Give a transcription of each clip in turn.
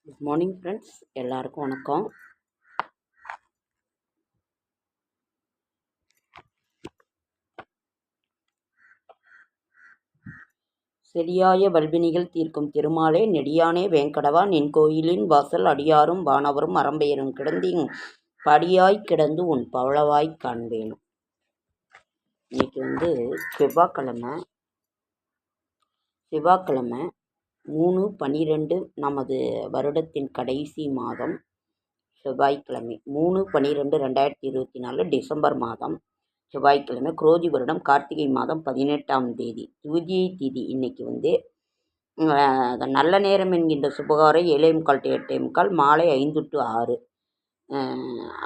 Good morning friends, எல்லாருக்கும் வணக்கம். செடியாய வல்வினிகள் தீர்க்கும் திருமாலே, நெடியானே வேங்கடவா, நின் கோயிலின் வாசல் அடியாரும் வானவரும் அறம்பெயரும் கிடந்தீங் படியாய் கிடந்து உன் பவளவாய் காண்பேனும். இன்னைக்கு செவ்வாய்க்கிழமை 3/12 நமது வருடத்தின் கடைசி மாதம் செவ்வாய்க்கிழமை. 3/12/2024 டிசம்பர் மாதம் செவ்வாய்க்கிழமை. குரோதி வருடம் கார்த்திகை மாதம் 18ஆம் தேதி. துவிதியை திதி. இன்னைக்கு நல்ல நேரம் என்கின்ற சுபகாரை 7:45 to 8:45, மாலை 5 to 6.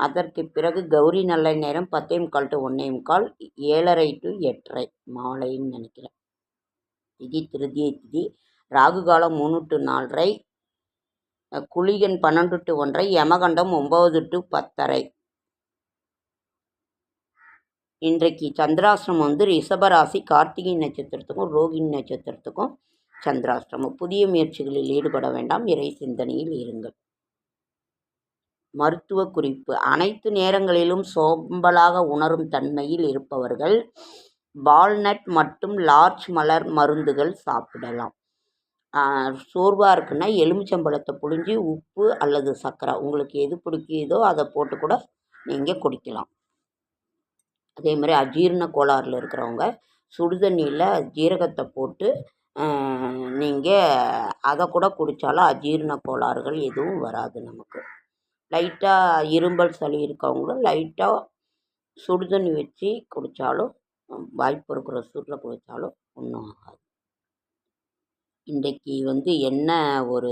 அதற்கு பிறகு கௌரி நல்ல நேரம் 10:45 to 1:15, 7:30 to 8:30 மாலைன்னு நினைக்கிறேன். திதி திருதியை திதி. ராகு காலம் 3 to 4:30, குளிகன் 12 to 1:30, யமகண்டம் 9 to 10:30. இன்றைக்கு சந்திராஷ்டிரமம் ரிஷபராசி, கார்த்திகை நட்சத்திரத்துக்கும் ரோகிணி நட்சத்திரத்துக்கும் சந்திராஷ்டிரமம். புதிய முயற்சிகளில் ஈடுபட வேண்டாம், இறை சிந்தனையில் இருங்கள். மருத்துவ குறிப்பு: அனைத்து நேரங்களிலும் சோம்பலாக உணரும் தன்மையில் இருப்பவர்கள் வால்நட் மற்றும் லார்ஜ் மலர் மருந்துகள் சாப்பிடலாம். சோர்வாக இருக்குன்னா எலுமிச்சம்பழத்தை புழிஞ்சி உப்பு அல்லது சர்க்கரை, உங்களுக்கு எது பிடிக்குதோ அதை போட்டு கூட நீங்கள் குடிக்கலாம். அதே மாதிரி அஜீரண கோளாறில் இருக்கிறவங்க சுடுதண்ணியில் ஜீரகத்தை போட்டு நீங்கள் அதை கூட குடித்தாலும் அஜீரண கோளாறுகள் எதுவும் வராது. நமக்கு லைட்டாக இரும்பல் சளி இருக்கவங்களும் லைட்டாக சுடுதண்ணி வச்சு குடித்தாலும், வாய்ப்பு இருக்கிற சூட்டில் குடித்தாலும் ஒன்றும் ஆகாது. இன்றைக்கு என்ன ஒரு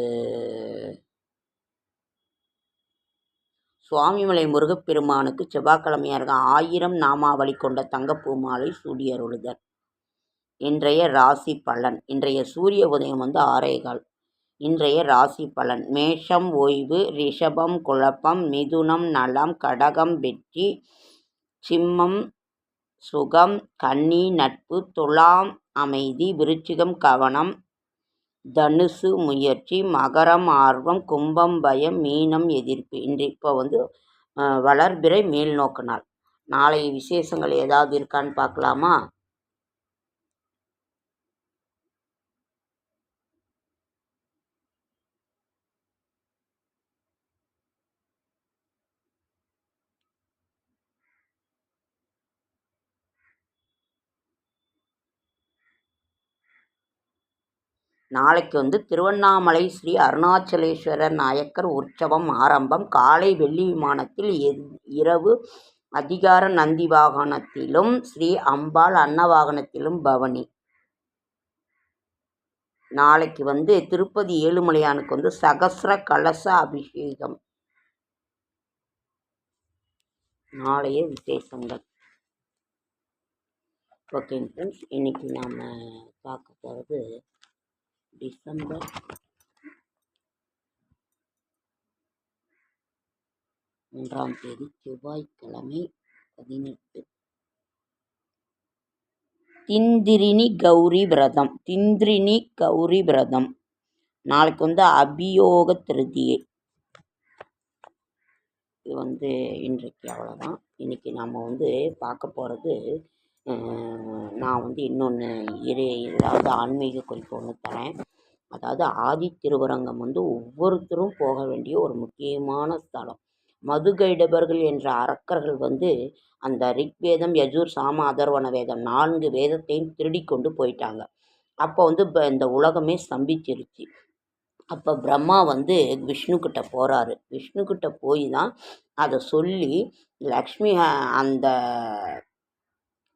சுவாமிமலை முருகப்பெருமானுக்கு செவ்வாய்க்கிழமையாக இருக்க 1000 நாமாவளி கொண்ட தங்கப்பூ மாலை சூடி அருளுதல். இன்றைய ராசி பலன். இன்றைய சூரிய உதயம் 6:15. இன்றைய ராசி பலன்: மேஷம் ஓய்வு, ரிஷபம் குழப்பம், மிதுனம் நலம், கடகம் வெற்றி, சிம்மம் சுகம், கன்னி நட்பு, துலாம் அமைதி, விருச்சிகம் கவனம், தனுசு முயற்சி, மகரம் ஆர்வம், கும்பம் பயம், மீனம் எதிர்ப்பு. இப்போ வளர்பிறை மேல் நோக்கு நாள். நாளை விசேஷங்கள் ஏதாவது இருக்கான்னு பார்க்கலாமா? நாளைக்கு திருவண்ணாமலை ஸ்ரீ அருணாச்சலேஸ்வரர் நாயக்கர் உற்சவம் ஆரம்பம். காலை வெள்ளி விமானத்தில், இரவு அதிகார நந்தி வாகனத்திலும், ஸ்ரீ அம்பாள் அன்னவாகனத்திலும் பவனி. நாளைக்கு திருப்பதி ஏழுமலையானுக்கு சகஸ்ர கலச அபிஷேகம். நாளைய விசேஷங்கள். ஓகே ஃப்ரெண்ட்ஸ், இன்னைக்கு நாம் பார்க்க போகிறது டிசம்பர் 1ஆம் தேதி செவ்வாய்க்கிழமை 18. திந்திரினி கௌரி விரதம். நாளைக்கு அபியோக திருதியை. இது இன்றைக்கு அவ்வளோதான். இன்றைக்கி நாம் பார்க்க போகிறது, நான் இன்னொன்று ஏதாவது ஆன்மீக குறிப்பு ஒன்று தரேன். அதாவது ஆதி திருவரங்கம் ஒவ்வொருத்தரும் போக வேண்டிய ஒரு முக்கியமான ஸ்தலம். மதுகைடபர்கள் என்ற அரக்கர்கள் அந்த ரிக்வேதம், யஜூர், சாம, அதர்வண வேதம் 4 வேதத்தையும் திருடி கொண்டு போயிட்டாங்க. அப்போ இந்த உலகமே ஸ்தம்பிச்சிருச்சு. அப்போ பிரம்மா விஷ்ணுக்கிட்ட போகிறாரு. விஷ்ணுக்கிட்ட போய் தான் அதை சொல்லி லக்ஷ்மி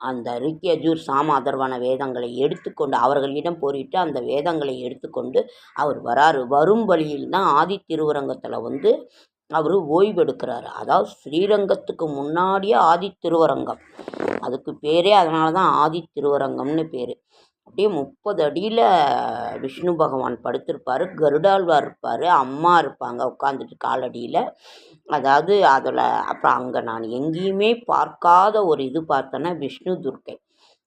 அந்த ரிக், யஜூர், சாம, அதர்வண வேதங்களை எடுத்துக்கொண்டு அவர்களிடம் போரிட்டு அந்த வேதங்களை எடுத்துக்கொண்டு அவர் வராரு. வரும் வழியில் தான் ஆதி திருவரங்கத்தில் அவர் ஓய்வெடுக்கிறாரு. அதாவது ஸ்ரீரங்கத்துக்கு முன்னாடியே ஆதி திருவரங்கம், அதுக்கு பேரே அதனால தான் ஆதி திருவரங்கம்னு பேர். அப்படியே 30 அடியில் விஷ்ணு பகவான் படுத்திருப்பார். கருடாழ்வார் இருப்பார், அம்மா இருப்பாங்க உட்காந்துட்டு காலடியில். அதாவது அதில் அப்புறம் அங்கே நான் எங்கேயுமே பார்க்காத ஒரு இது பார்த்தேன்னா விஷ்ணு துர்க்கை.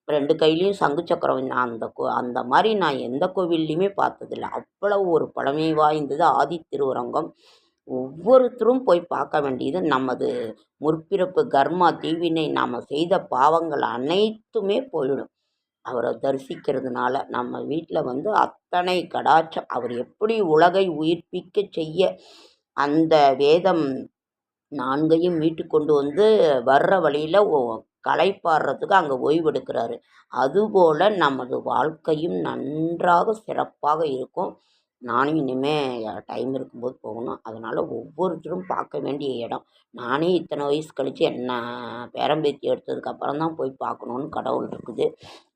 2 கையிலயும் சங்கு சக்கரம். நான் அந்த மாதிரி நான் எந்த கோவில்லையுமே பார்த்ததில்ல. அவ்வளவு ஒரு பழமை வாய்ந்தது ஆதித்திருவரங்கம். ஒவ்வொருத்தரும் போய் பார்க்க வேண்டியது. நமது முற்பிறப்பு கர்மா தீவினை நாம் செய்த பாவங்கள் அனைத்துமே போயிடும் அவரை தரிசிக்கிறதுனால. நம்ம வீட்டில் வந்து அத்தனை கடாட்சம். அவர் எப்படி உலகை உயிர்ப்பிக்க செய்ய அந்த வேதம் 4ஐயும் மீட்டு கொண்டு வந்து வர்ற வழியில் களைப்பாடுறதுக்கு அங்கே ஓய்வெடுக்கிறாரு. அதுபோல் நமது வாழ்க்கையும் நன்றாக சிறப்பாக இருக்கும். நானும் இனிமேல் டைம் இருக்கும்போது போகணும். அதனால் ஒவ்வொருத்தரும் பார்க்க வேண்டிய இடம். நானே இத்தனை வயசு கழித்து என்ன பேரம்பேத்தி எடுத்ததுக்கப்புறம் தான் போய் பார்க்கணுன்னு கடவுள் இருக்குது.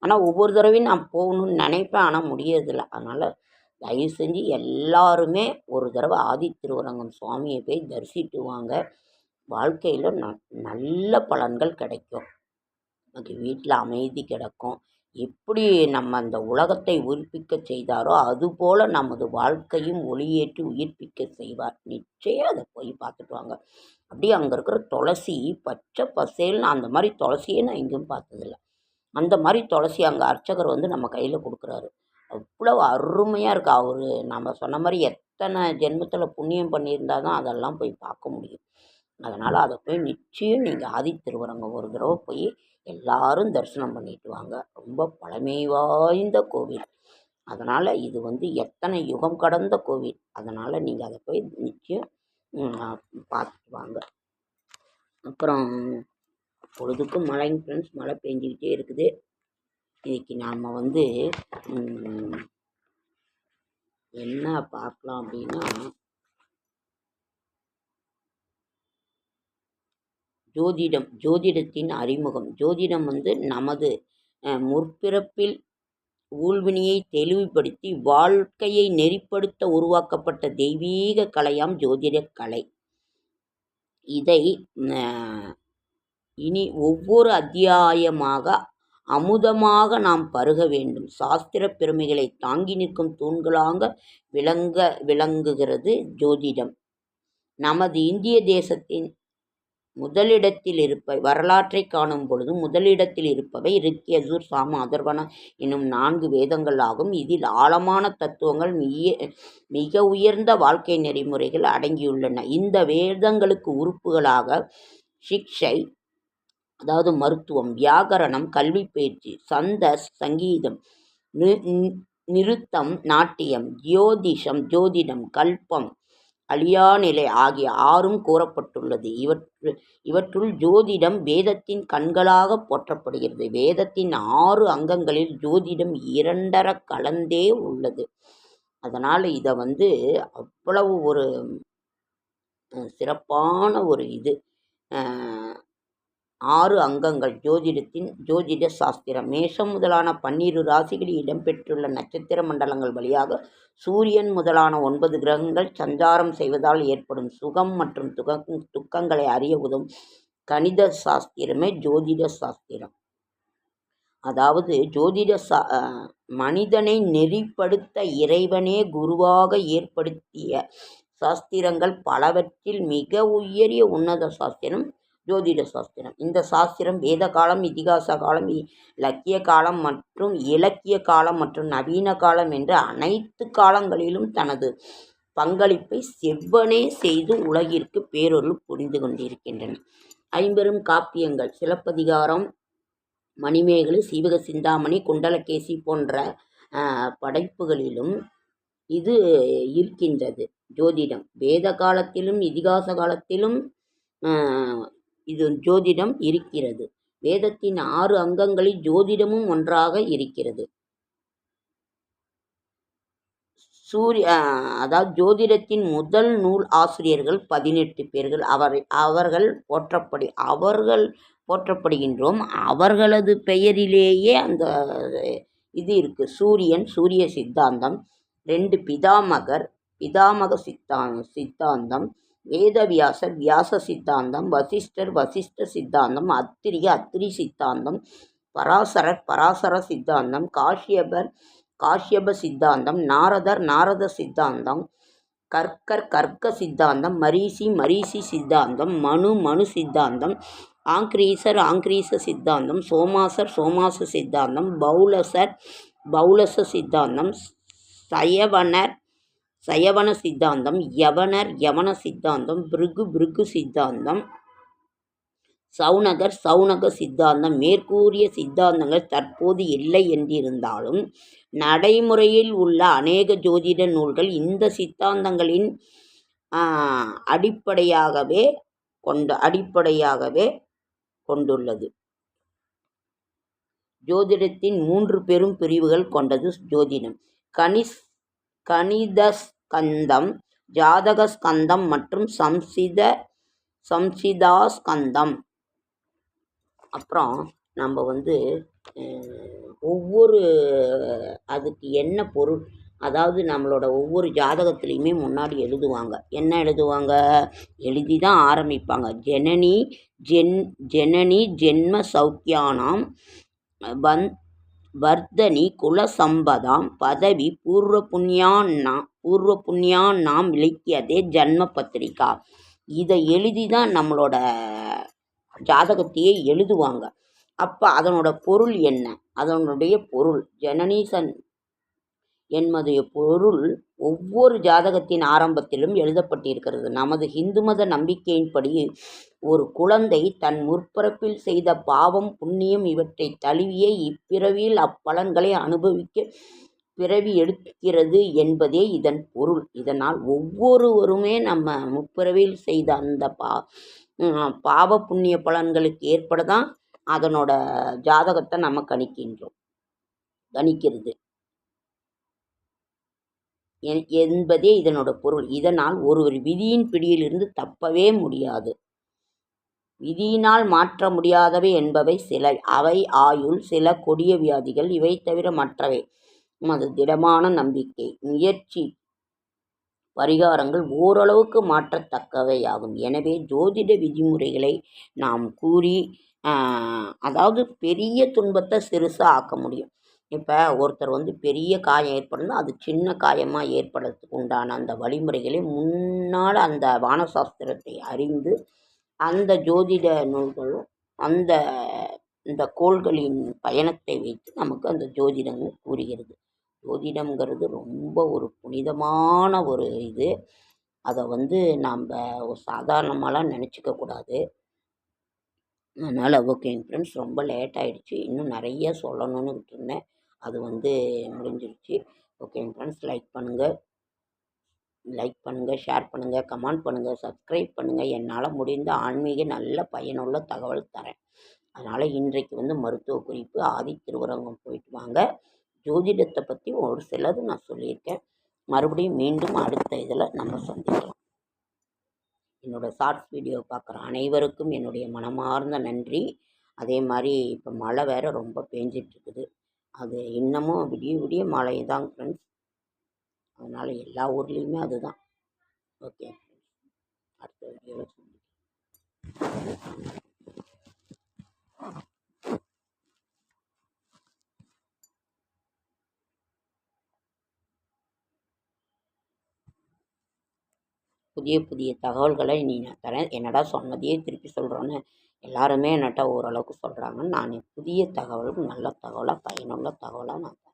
ஆனால் ஒவ்வொரு தடவையும் நான் போகணுன்னு நினைப்பேன், ஆனால் முடியறதில்ல. அதனால் தயவு செஞ்சு எல்லாருமே ஒரு தடவை ஆதித்திருவரங்கம் சுவாமியை போய் தரிசிட்டு வாங்க. வாழ்க்கையில் நல்ல பலன்கள் கிடைக்கும். நமக்கு வீட்டில் அமைதி கிடைக்கும். எப்படி நம்ம அந்த உலகத்தை உயிர்ப்பிக்க செய்தாரோ அதுபோல் நமது வாழ்க்கையும் ஒளியேற்றி உயிர்ப்பிக்க செய்வார். நிச்சயம் அதை போய் பார்த்துட்டு வாங்க. அப்படியே அங்கே இருக்கிற துளசி பச்சை பசேல்னு, அந்த மாதிரி துளசியே நான் எங்கேயும் பார்த்ததில்ல. அந்த மாதிரி துளசி அங்கே அர்ச்சகர் வந்து நம்ம கையில் கொடுக்குறாரு. அவ்வளோ அருமையாக இருக்குது. அவர் நம்ம சொன்ன மாதிரி எத்தனை ஜென்மத்தில் புண்ணியம் பண்ணியிருந்தால் தான் அதெல்லாம் போய் பார்க்க முடியும். அதனால் அதை போய் நிச்சயம் நீங்கள் ஆதித்திருவரங்கம் ஒரு தடவை போய் எல்லாரும் தரிசனம் பண்ணிட்டு வாங்க. ரொம்ப பழமை வாய்ந்த கோவில். அதனால் இது வந்து எத்தனை யுகம் கடந்த கோவில். அதனால் நீங்கள் அதை போய் நிச்சயம் பார்த்துட்டு வாங்க. அப்புறம் பொழுதுக்கும் மழைங்க ஃப்ரெண்ட்ஸ், மழை பெஞ்சிக்கிட்டே இருக்குது. இன்றைக்கி நாம் வந்து என்ன பார்க்கலாம் அப்படின்னா, ஜோதிடத்தின் அறிமுகம். ஜோதிடம் வந்து நமது முற்பிறப்பில் ஊழ்வினையை தெளிவுபடுத்தி வாழ்க்கையை நெறிப்படுத்த உருவாக்கப்பட்ட தெய்வீக கலையாம் ஜோதிடக் கலை. இதை இனி ஒவ்வொரு அத்தியாயமாக அமுதமாக நாம் பருக வேண்டும். சாஸ்திர பெருமைகளை தாங்கி நிற்கும் தூண்களாக விளங்குகிறது ஜோதிடம். நமது இந்திய தேசத்தின் வரலாற்றை காணும் பொழுது முதலிடத்தில் இருப்பவை ரிக், யஜுர், சாம, அதர்வண என்னும் 4 வேதங்கள் ஆகும். இதில் ஆழமான தத்துவங்கள், மிக உயர்ந்த வாழ்க்கை நெறிமுறைகள் அடங்கியுள்ளன. இந்த வேதங்களுக்கு உறுப்புகளாக சிக்ஷை, அதாவது மருத்துவம், வியாகரணம், கல்வி பயிற்சி, சந்தஸ், சங்கீதம், நிருத்தம், நாட்டியம், ஜோதிடம், கல்பம், அழியாநிலை ஆகிய 6ம் கூறப்பட்டுள்ளது. இவற்றுள் ஜோதிடம் வேதத்தின் கண்களாக போற்றப்படுகிறது. வேதத்தின் 6 அங்கங்களில் ஜோதிடம் 2 கலந்தே உள்ளது. அதனால் இதை வந்து அவ்வளவு ஒரு சிறப்பான ஒரு இது. 6 அங்கங்கள் ஜோதிட சாஸ்திரம். மேஷம் முதலான 12 ராசிகளில் இடம்பெற்றுள்ள நட்சத்திர மண்டலங்கள் வழியாக சூரியன் முதலான 9 கிரகங்கள் சஞ்சாரம் செய்வதால் ஏற்படும் சுகம் மற்றும் துக்கங்களை அறிய உதவும் கணித சாஸ்திரமே ஜோதிட சாஸ்திரம். அதாவது மனிதனை நெறிப்படுத்த இறைவனே குருவாக ஏற்படுத்திய சாஸ்திரங்கள் பலவற்றில் மிக உயரிய உன்னத சாஸ்திரம் ஜோதிட சாஸ்திரம். இந்த சாஸ்திரம் வேத காலம், இதிகாச காலம், இலக்கிய காலம் மற்றும் இலக்கிய காலம் மற்றும் நவீன காலம் என்ற அனைத்து காலங்களிலும் தனது பங்களிப்பை செவ்வனே செய்து உலகிற்கு பேரொருள் புரிந்து கொண்டிருக்கின்றன. 50 காப்பியங்கள், சிலப்பதிகாரம், மணிமேகலை, சீவக சிந்தாமணி, குண்டலகேசி போன்ற படைப்புகளிலும் இது இருக்கின்றது. ஜோதிடம் வேத காலத்திலும் இதிகாச காலத்திலும் இது ஜோதிடம் இருக்கிறது. வேதத்தின் 6 அங்கங்களில் ஜோதிடமும் ஒன்றாக இருக்கிறது. அதாவது ஜோதிடத்தின் முதல் நூல் ஆசிரியர்கள் 18 பேர்கள். அவர்கள் போற்றப்படுகின்றோம். அவர்களது பெயரிலேயே அந்த இது இருக்கு. சூரிய சித்தாந்தம், 2 பிதாமக சித்தாந்தம், வேதவியாசர் வியாச சித்தாந்தம், வசிஷ்ட சித்தாந்தம், அத்திரி சித்தாந்தம், பராசர சித்தாந்தம், காஷ்யப சித்தாந்தம், நாரத சித்தாந்தம், கர்க்க சித்தாந்தம், மரீசி சித்தாந்தம், மனு சித்தாந்தம் ஆங்கிரீச சித்தாந்தம், சோமாச சித்தாந்தம், பௌலச சித்தாந்தம், சயவன சித்தாந்தம், யவன சித்தாந்தம், பிருகு சித்தாந்தம், சவுனக சித்தாந்தம். மேற்கூறிய சித்தாந்தங்கள் தற்போது இல்லை என்றிருந்தாலும் நடைமுறையில் உள்ள அநேக ஜோதிட நூல்கள் இந்த சித்தாந்தங்களின் அடிப்படையாகவே கொண்டுள்ளது. ஜோதிடத்தின் 3 பெரும் பிரிவுகள் கொண்டது ஜோதிடம். கணித ஸ்கந்தம், ஜாதக ஸ்கந்தம் மற்றும் சம்சிதா ஸ்கந்தம். அப்புறம் நம்ம ஒவ்வொரு அதுக்கு என்ன பொருள், அதாவது நம்மளோட ஒவ்வொரு ஜாதகத்துலேயுமே முன்னாடி எழுதுவாங்க. என்ன எழுதுவாங்க? எழுதி தான் ஆரம்பிப்பாங்க. ஜனனி ஜென்ம சௌக்கியானாம் வர்தனி குலசம்பதாம் பதவி பூர்வ புண்ணியானாம் இலக்கியதே ஜன்ம பத்திரிகா. இதை எழுதி தான் நம்மளோட ஜாதகத்தையே எழுதுவாங்க. அப்போ அதனோட பொருள் என்ன? அதனுடைய பொருள் ஜனனீசன் என்பதைய பொருள் ஒவ்வொரு ஜாதகத்தின் ஆரம்பத்திலும் எழுதப்பட்டிருக்கிறது. நமது இந்து மத நம்பிக்கையின்படி ஒரு குழந்தை தன் முற்பிறப்பில் செய்த பாவம் புண்ணியம் இவற்றை தழுவிய இப்பிறவியில் அப்பலன்களை அனுபவிக்க பிறவி எடுக்கிறது என்பதே இதன் பொருள். இதனால் ஒவ்வொருவருமே நம்ம முற்பிறவியில் செய்த அந்த பாவ புண்ணிய பலன்களுக்கு ஏற்படதான் அதனோட ஜாதகத்தை நம்ம கணிக்கிறது என்பதே இதனோட பொருள். இதனால் ஒருவர் விதியின் பிடியிலிருந்து தப்பவே முடியாது. விதியினால் மாற்ற முடியாதவை என்பவை சில. அவை ஆயுள், சில கொடிய வியாதிகள். இவை தவிர மற்றவை நமது திடமான நம்பிக்கை, முயற்சி, பரிகாரங்கள் ஓரளவுக்கு மாற்றத்தக்கவையாகும். எனவே ஜோதிட விதிமுறைகளை நாம் கூறி அதாவது பெரிய துன்பத்தை சிறுசாக ஆக்க முடியும். இப்போ ஒருத்தர் பெரிய காயம் ஏற்படுதுன்னா அது சின்ன காயமாக ஏற்படுறதுக்கு உண்டான அந்த வழிமுறைகளை முன்னால் அந்த வானசாஸ்திரத்தை அறிந்து அந்த ஜோதிட நூல்களும் இந்த கோள்களின் பயணத்தை வைத்து நமக்கு அந்த ஜோதிடம் கூறுகிறது. ஜோதிடம்ங்கிறது ரொம்ப ஒரு புனிதமான ஒரு இது. அதை நாம் சாதாரணமாலாம் நினச்சிக்க கூடாது. அதனால் ஓகேங்க ஃப்ரெண்ட்ஸ், ரொம்ப லேட் ஆகிடுச்சு. இன்னும் நிறைய சொல்லணும்னு விட்டுருந்தேன். அது முடிஞ்சிருச்சு. ஓகேங்க ஃப்ரெண்ட்ஸ், லைக் பண்ணுங்கள், ஷேர் பண்ணுங்கள், கமெண்ட் பண்ணுங்கள், சப்ஸ்கிரைப் பண்ணுங்கள். என்னால் முடிந்த ஆன்மீக நல்ல பயனுள்ள தகவல் தரேன். அதனால் இன்றைக்கு மருத்துவ குறிப்பு ஆதி திருவரங்கம் போயிட்டு வாங்க. ஜோதிடத்தை பற்றி ஒரு சிலது நான் சொல்லியிருக்கேன். மறுபடியும் மீண்டும் அடுத்த இதில் நம்ம சந்திக்கலாம். என்னோடய ஷார்ட்ஸ் வீடியோ பார்க்குற அனைவருக்கும் என்னுடைய மனமார்ந்த நன்றி. அதே மாதிரி இப்போ மழை வேறு ரொம்ப பேஞ்சிட்ருக்குது. அது இன்னமும் விடிய மழை தான் ஃப்ரெண்ட்ஸ். அதனால் எல்லா ஊர்லேயுமே அதுதான். ஓகே, அடுத்த வீடியோவில் புதிய தகவல்களை நான் தரேன். என்னடா சொன்னதையே திருப்பி சொல்கிறோன்னு எல்லாருமே என்கிட்ட ஓரளவுக்கு சொல்கிறாங்க. நான் புதிய தகவல், நல்ல தகவலாக, பயனுள்ள தகவலாக நான் தரேன்.